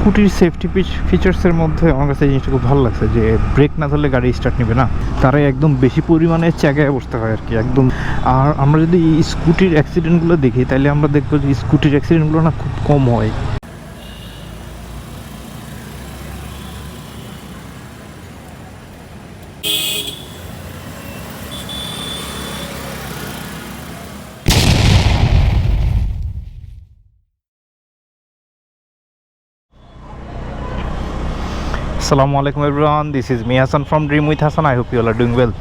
স্কুটির safety ফিচার্সের মধ্যে আমার কাছে এই জিনিসটা খুব ভালো লাগছে যে ব্রেক না ধরলে গাড়ি স্টার্ট নেবে না, তারাই একদম বেশি পরিমাণে চ্যাগায় বসতে হয় আর কি একদম। আর আমরা যদি স্কুটির অ্যাক্সিডেন্টগুলো দেখি তাহলে আমরা দেখবো যে স্কুটির অ্যাক্সিডেন্টগুলো না খুব কম হয়। Assalamualaikum everyone, this is me Hassan from Dream with Hassan. I hope you all are doing well.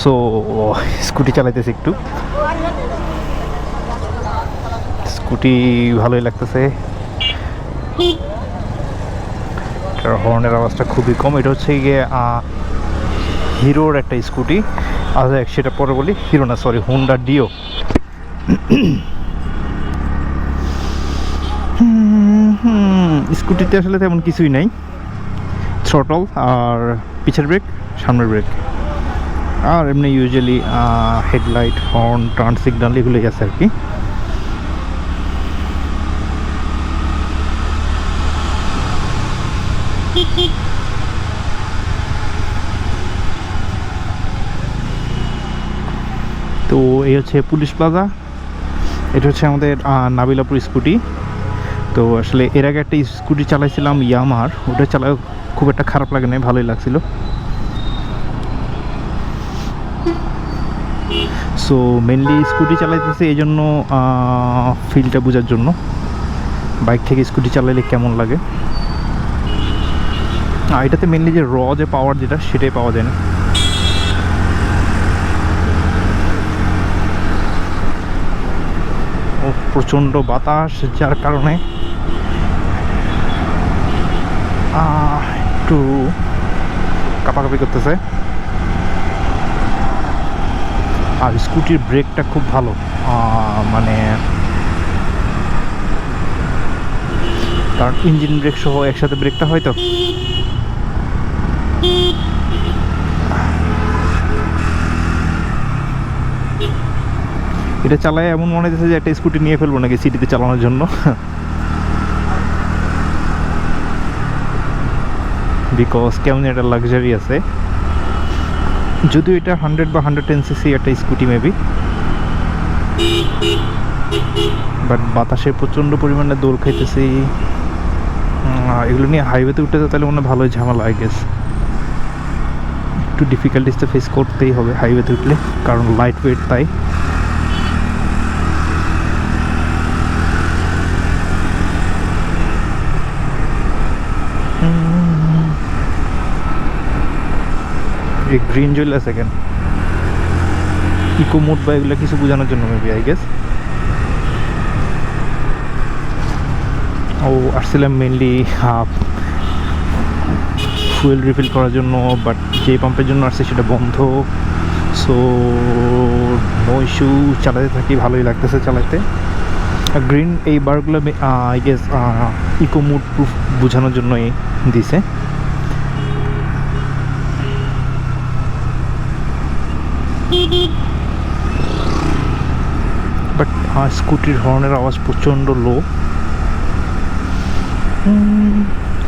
So scooty চালাইতেছি একটু, স্কুটি ভালোই লাগতেছে, এটার হর্নের আওয়াজটা খুবই কম। এটা হচ্ছে গিয়ে হিরোর একটা স্কুটি, আচ্ছা সেটা পরে বলি, হিরো না সরি হোন্ডা ডিও। স্কুটিতে আসলে তেমন কিছুই নাই, থ্রটল আর পিছের ব্রেক, সামনের ব্রেক, আর এমনি usually headlight, horn, turn signal এগুলোই আছে আর কি। তো এই হচ্ছে পুলিশ প্লাজা, এটা হচ্ছে আমাদের নাবিলাপুর স্কুটি। তো আসলে এর আগে একটা স্কুটি চালাইছিলাম ইয়ামার, ওটা চালায় খুব একটা খারাপ লাগে না, ভালোই লাগছিল। সো মেনলি স্কুটি চালাইতেছি এই জন্য, ফিলটা বোঝার জন্য, বাইক থেকে স্কুটি চালাইলে কেমন লাগে। এটাতে মেনলি যে যে পাওয়ার যেটা সেটাই পাওয়া যায় না। ও প্রচণ্ড বাতাস, যার কারণে একটু কাঁপাকাঁপি করতেছে। আর স্কুটির ব্রেকটা খুব ভালো, মানে কারণ ইঞ্জিন ব্রেক সহ একসাথে ব্রেকটা হয় তো। এটা চালায় এমন মনে হচ্ছে যে একটা স্কুটি নিয়ে ফেলবো নাকি সিটিতে চালানোর জন্য। বিকজ কেমন একটা লাক্সারি আছে, যদিও এটা 100 বা 110 সিসি একটা স্কুটি মেবি, বাট বাতাসে প্রচণ্ড পরিমাণে দোল খাইতেছি। এগুলো নিয়ে হাইওয়েতে উঠতে তাহলে মনে ভালোই ঝামেলা, আই গেস একটু ডিফিকাল্টিস তো ফেস করতেই হবে হাইওয়েতে উঠলে, কারণ লাইট ওয়েট তাই। গ্রিন জ্বলে আছে কেন, ইকো মোড বা এগুলো কিছু বোঝানোর জন্য মেবি, আই গেস। ও আসছিলাম মেনলি ফুয়েল রিফিল করার জন্য, বাট যে পাম্পের জন্য আসছে সেটা বন্ধ। সো নো ইস্যু, চালাতে থাকি, ভালোই লাগতেছে চালাতে। গ্রিন এই বারগুলো I guess eco mode proof বোঝানোর জন্যই দিছে। বাট স্কুটির হর্নের আওয়াজ প্রচণ্ড লো।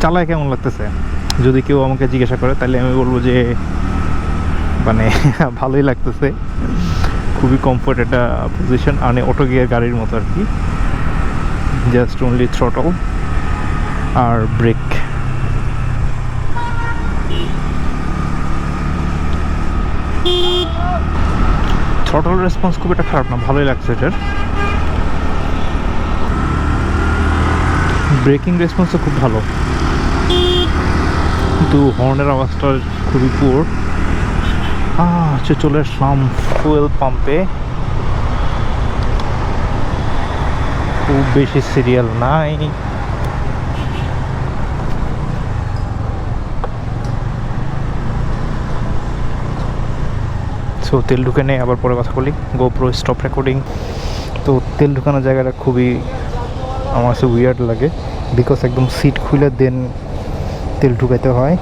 চালায় কেমন লাগতেছে যদি কেউ আমাকে জিজ্ঞাসা করে, তাহলে আমি বলবো যে মানে ভালোই লাগতেছে, খুবই কমফোর্ট একটা পজিশন, মানে অটো গিয়ার গাড়ির মতো আর কি, জাস্ট অনলি থ্রটল আর ব্রেক। থ্রটল রেসপন্স খুব একটা খারাপ না, ভালোই লাগছে এটার। ব্রেকিং রেসপন্সও খুব ভালো, কিন্তু হর্নের আওয়াজটা খুবই পুয়ার। আচ্ছা চলে আসলাম ফুয়েল পাম্পে, খুব বেশি সিরিয়াল নাই। সো তেল ঢুকে নেই, আবার পরে কথা বলি। GoPro stop recording. তো তেল ঢুকানোর জায়গাটা খুবই আমার কাছে উইয়ার্ড লাগে, বিকজ একদম সিট খুলে দেন তেল ঢুকাইতে হয়।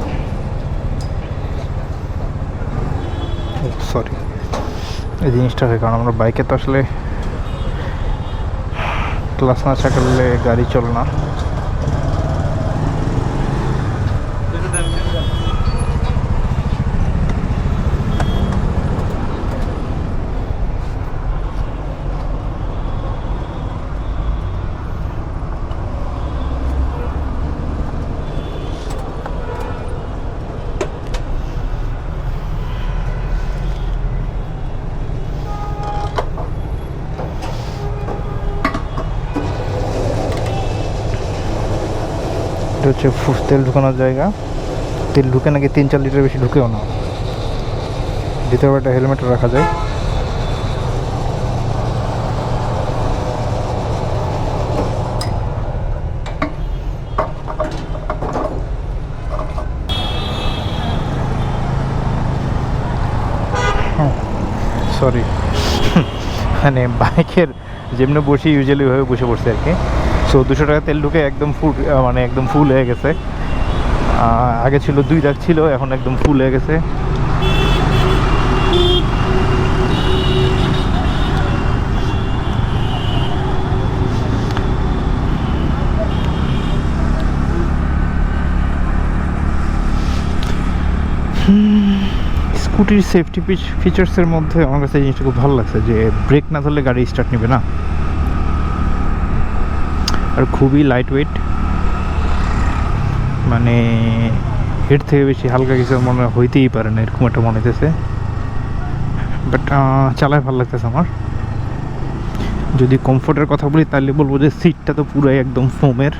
সরি, এই জিনিসটা হয় কারণ আমরা বাইকে তো আসলে ক্লাস না থাকলে গাড়ি চলে না। এটা হচ্ছে তেল ঢুকানোর জায়গা। তেল ঢুকে নাকি 3-4 লিটার বেশি ঢুকেও না। ভিতরে একটা হেলমেটও রাখা যায়। সরি, মানে বাইকের যেমনি বসে ইউজুয়ালি ভাবে বসে পড়ছে আর কি। সো 200 টাকা তেল ঢুকে একদম ফুল, মানে একদম ফুল হয়ে গেছে। আগে ছিল 2 দাগ ছিল, এখন একদম ফুল হয়ে গেছে। স্কুটির সেফটি ফিচার্সের মধ্যে আমার কাছে এই জিনিসটা খুব ভালো লাগছে যে ব্রেক না ধরলে গাড়ি স্টার্ট নেবে না, আর খুবই লাইট ওয়েট। মানে এর থেকে বেশি হালকা কিছু মনে হইতেই পারে না, এরকম একটা মনে হইতেছে। বাট চালায় ভালো লাগতেছে আমার। যদি কমফোর্টের কথা বলি তাহলে বলবো যে সিটটা তো পুরাই একদম ফোমের,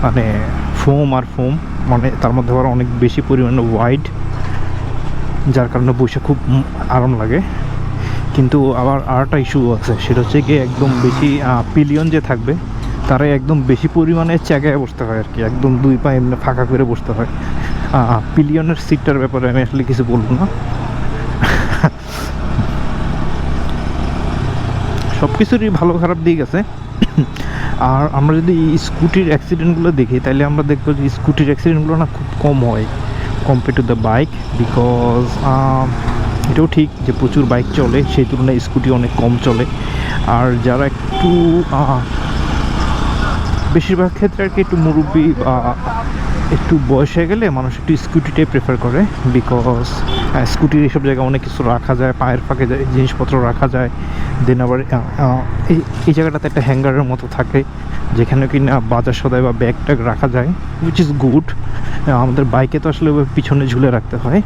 মানে ফোম আর ফোম, মানে তার মধ্যে আবার অনেক বেশি পরিমাণে ওয়াইড, যার কারণে বসে খুব আরাম লাগে। কিন্তু আবার আরেকটা ইস্যু আছে, সেটা হচ্ছে গিয়ে একদম বেশি পিলিয়ন যে থাকবে তারা একদম বেশি পরিমাণে জায়গায় বসতে হয় আর কি, একদম 2 পা এমনি ফাঁকা করে বসতে হয়। পিলিয়নের সিটটার ব্যাপারে আমি আসলে কিছু বলবো না। সব কিছুরই ভালো খারাপ দিক আছে। আর আমরা যদি স্কুটির অ্যাক্সিডেন্টগুলো দেখি তাহলে আমরা দেখবো যে স্কুটির অ্যাক্সিডেন্টগুলো না খুব কম হয় compare to the bike. Because এটাও ঠিক যে প্রচুর বাইক চলে, সেই তুলনায় স্কুটি অনেক কম চলে। আর যারা একটু বেশিরভাগ ক্ষেত্রে আর কি একটু মুরব্বী বা একটু বয়স হয়ে গেলে মানুষ একটু স্কুটিটাই প্রেফার করে। বিকজ স্কুটির এইসব জায়গায় অনেক কিছু রাখা যায়, পায়ের ফাঁকে জিনিসপত্র রাখা যায়। দেন আবার এই জায়গাটাতে একটা হ্যাঙ্গারের মতো থাকে যেখানে কি না বাজার সদাই বা ব্যাগ ট্যাগ রাখা যায়, উইচ ইজ গুড। আমাদের বাইকে তো আসলে পিছনে ঝুলে রাখতে হয়।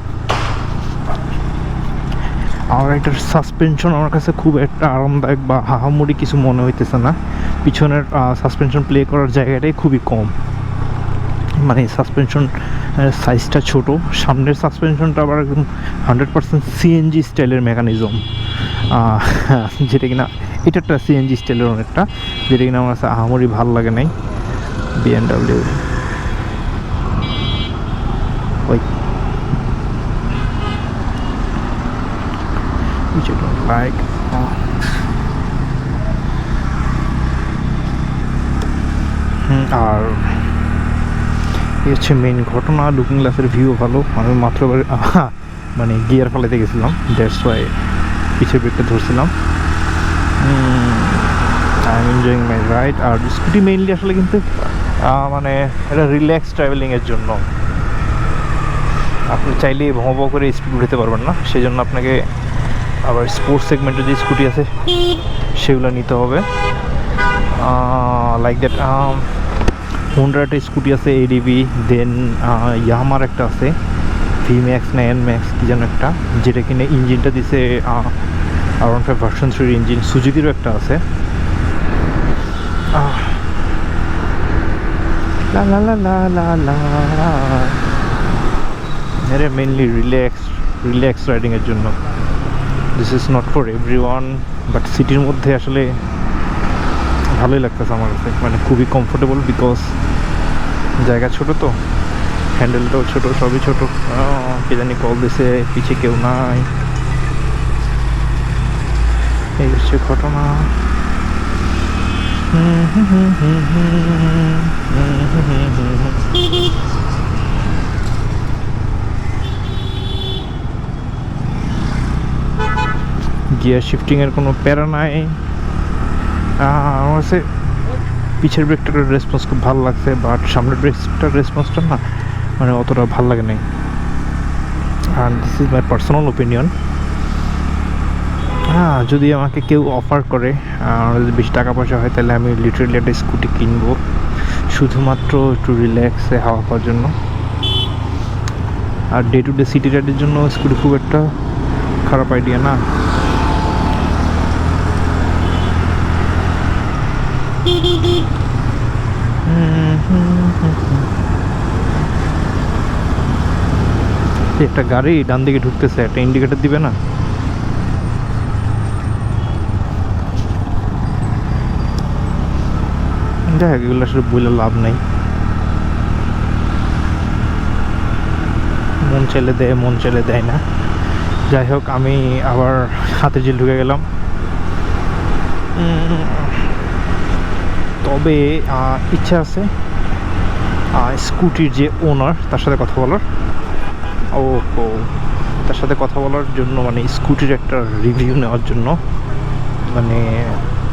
আর এটার সাসপেনশন আমার কাছে খুব একটা আরামদায়ক বা হাহামুড়ি কিছু মনে হইতেছে না। পিছনের সাসপেনশন প্লে করার জায়গাটাই খুবই কম, মানে সাসপেনশন সাইজটা ছোট। সামনের সাসপেনশনটা আবার একদম 100% সিএনজি স্টাইলের মেকানিজম, যেটা কিনা এটা একটা সিএনজি স্টাইলের অনেকটা, যেটা কিনা আমার কাছে আহামরি ভালো লাগে নাই। বিএমডাব্লিউ ওই বাইক। আর এই হচ্ছে মেইন ঘটনা। লুকিং গ্লাসের ভিউ ভালো। আমি মাত্র মানে গিয়ার ফালাইতে গেছিলাম, দ্যাটস ওয়াই পিছের ব্রেকটা ধরছিলাম। I am enjoying my ride. আর স্কুটি মেইনলি আসলে কিন্তু মানে এটা রিল্যাক্স ট্রাভেলিংয়ের জন্য। আপনি চাইলে ভঁ করে স্পিড উঠাতে পারবেন না, সেই জন্য আপনাকে আবার স্পোর্টস সেগমেন্টের যে স্কুটি আছে সেগুলো নিতে হবে। লাইক দ্যাট হোন্ডার একটা স্কুটি আছে এডিবি, দেন ইয়ামার একটা আছে VMAX না NMAX কি যেন একটা, যেটা কিনে ইঞ্জিনটা দিছে R15 ভার্সন 3 ইঞ্জিন। সুজুকিরও একটা আছে। লা লা লা লা লা লা, এর মেইনলি রিল্যাক্স রাইডিংয়ের জন্য। This is not for everyone, but সিটির মধ্যে আসলে ভালোই লাগতেছে আমার কাছে, মানে খুবই কমফোর্টেবল। বিকজ জায়গা ছোট তো, হ্যান্ডেলটাও ছোট, সবই ছোট। কে জানি কল দিছে, পিছে কেউ নাই, এই হচ্ছে ঘটনা। গিয়ার শিফটিংয়ের কোনো প্যারা নাই। আমার কাছে পিছের ব্রেকটার রেসপন্স খুব ভালো লাগছে, বাট সামনের ব্রেকটার রেসপন্সটা না মানে অতটা ভালো লাগে নাই। আর this is my personal opinion. যদি আমাকে কেউ অফার করে, যদি বেশি টাকা পয়সা হয়, তাহলে আমি লিটারেলি একটা স্কুটি কিনবো, শুধুমাত্র একটু রিল্যাক্সে হাওয়া খাওয়ার জন্য। আর ডে টু ডে সিটি রাইডের জন্য স্কুটি খুব একটা খারাপ আইডিয়া না। একটা গাড়ি ডান দিকে ঢুকতেছে, একটা ইন্ডিকেটর দিবে না? দেখ, এগুলো আসলে বলে লাভ নাই। মন চাইলে দেয়, মন চাইলে দেয় না। যাই হোক, আমি আবার হাতে জিল ঢুকে গেলাম। তবে ইচ্ছা আছে স্কুটির যে ওনার, তার সাথে কথা বলার। ও তার সাথে কথা বলার জন্য, মানে স্কুটির একটা রিভিউ নেওয়ার জন্য, মানে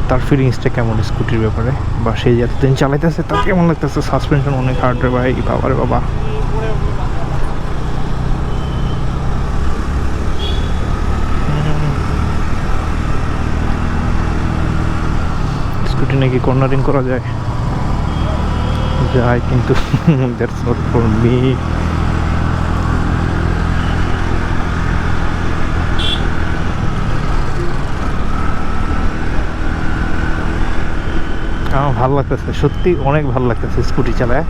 তার ফিলিংসটা কেমন স্কুটির ব্যাপারে, বা সেই যতদিন চালাইতেছে তার কেমন লাগতেছে। সাসপেনশন অনেক হার্ড রে ভাই, বাবারে বাবা। স্কুটি নাকি কর্নারিং করা যায়, কিন্তু দ্যাটস নট ফর মি। আমার ভালো লাগতেছে, সত্যি অনেক ভালো লাগতেছে স্কুটি চালায়।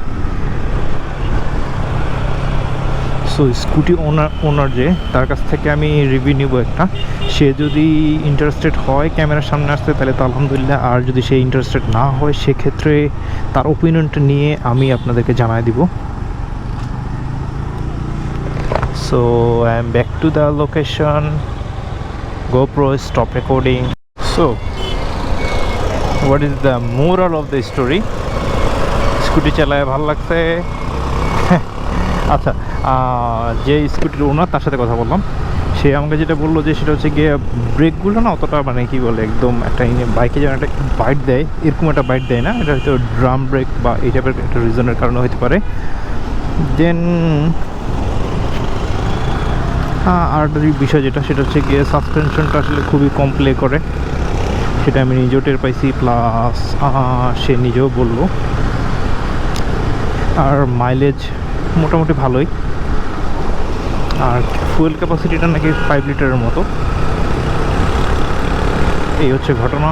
সো স্কুটি ওনার যে, তার কাছ থেকে আমি রিভিউ নিব একটা। সে যদি ইন্টারেস্টেড হয় ক্যামেরার সামনে আসতে, তাহলে তো আলহামদুলিল্লাহ। আর যদি সে ইন্টারেস্টেড না হয়, সেক্ষেত্রে তার ওপিনিয়নটা নিয়ে আমি আপনাদেরকে জানাই দিব। So I am back to the location. GoPro stop recording. So what is the moral of the story? Scooty চালায় ভালো লাগছে। আচ্ছা, যে স্কুটির ওনার, তার সাথে কথা বললাম। সে আমাকে যেটা বললো যে, সেটা হচ্ছে গিয়ে ব্রেকগুলো না অতটা, মানে কি বলে, একদম একটা বাইকে যেন একটা বাইট দেয়, এরকম একটা বাইট দেয় না। এটা হয়তো ড্রাম ব্রেক বা এই টাইপের একটা রিজনের কারণে হতে পারে। দেন আর একটা বিষয় যেটা, সেটা হচ্ছে গিয়ে সাসপেনশনটা আসলে খুবই কম প্লে করে। সেটা আমি নিজেও টের পাইছি, প্লাস সে নিজেও বললো। আর মাইলেজ মোটামুটি ভালোই। আর ফুয়েল ক্যাপাসিটিটা নাকি 5 লিটারের মতো। এই হচ্ছে ঘটনা।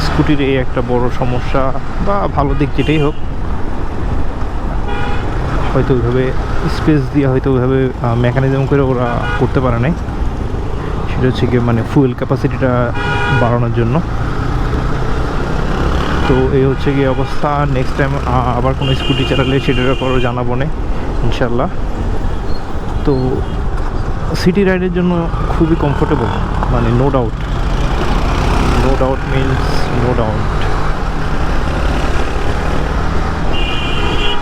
স্কুটির এই একটা বড় সমস্যা বা ভালো দিক, যেটাই হোক, হয়তো ওইভাবে স্পেস দিয়ে, হয়তো ওইভাবে মেকানিজম করে ওরা করতে পারে নাই। সেটা হচ্ছে গিয়ে মানে ফুয়েল ক্যাপাসিটিটা বাড়ানোর জন্য। তো এই হচ্ছে গিয়ে অবস্থা। নেক্সট টাইম আবার কোনো স্কুটি চালালে সেটার ব্যাপারেও জানাবো না ইনশাল্লাহ। তো সিটি রাইডের জন্য খুবই কমফোর্টেবল, মানে no doubt means no doubt.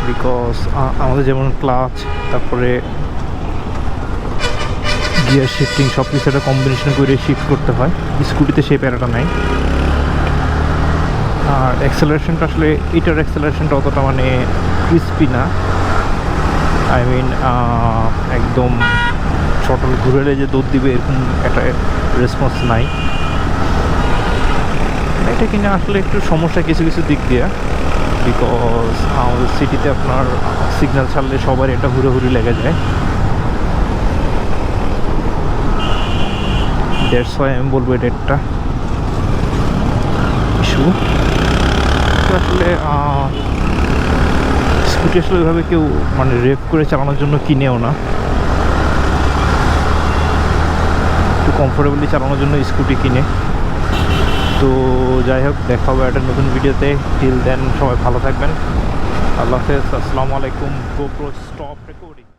Because আমাদের যেমন ক্লাচ, তারপরে গিয়ার শিফটিং, সব কিছু একটা কম্বিনেশন করে শিফট করতে হয়। স্কুটিতে সেই প্যারাটা নাই। আর অ্যাক্সেলারেশনটা আসলে, এটার অ্যাক্সেলারেশনটা অতটা মানে ক্রিস্পি না। আই মিন একদম শটল ঘুরেলে যে দৌড় দিবে, এরকম একটা রেসপন্স নাই। এটা কিনা আসলে একটু সমস্যা কিছু কিছু দিক দিয়ে। বিকজ আমাদের সিটিতে আপনার সিগন্যাল ছাড়লে সবার এটা হুড়োহুড়ি লেগে যায়। দ্যাটস ওয়াই আমি বলবো এটা একটা ইস্যু। আসলে স্কুটি আসলে ওইভাবে কেউ মানে রেপ করে চালানোর জন্য কিনেও না, একটু কমফোর্টেবলি চালানোর জন্য স্কুটি কিনে। তো যাই হোক, দেখা হবে একটা নতুন ভিডিওতে। টিল দেন সবাই ভালো থাকবেন। আল্লাহ হাফেজ, আসসালামু আলাইকুম। GoPro stop recording.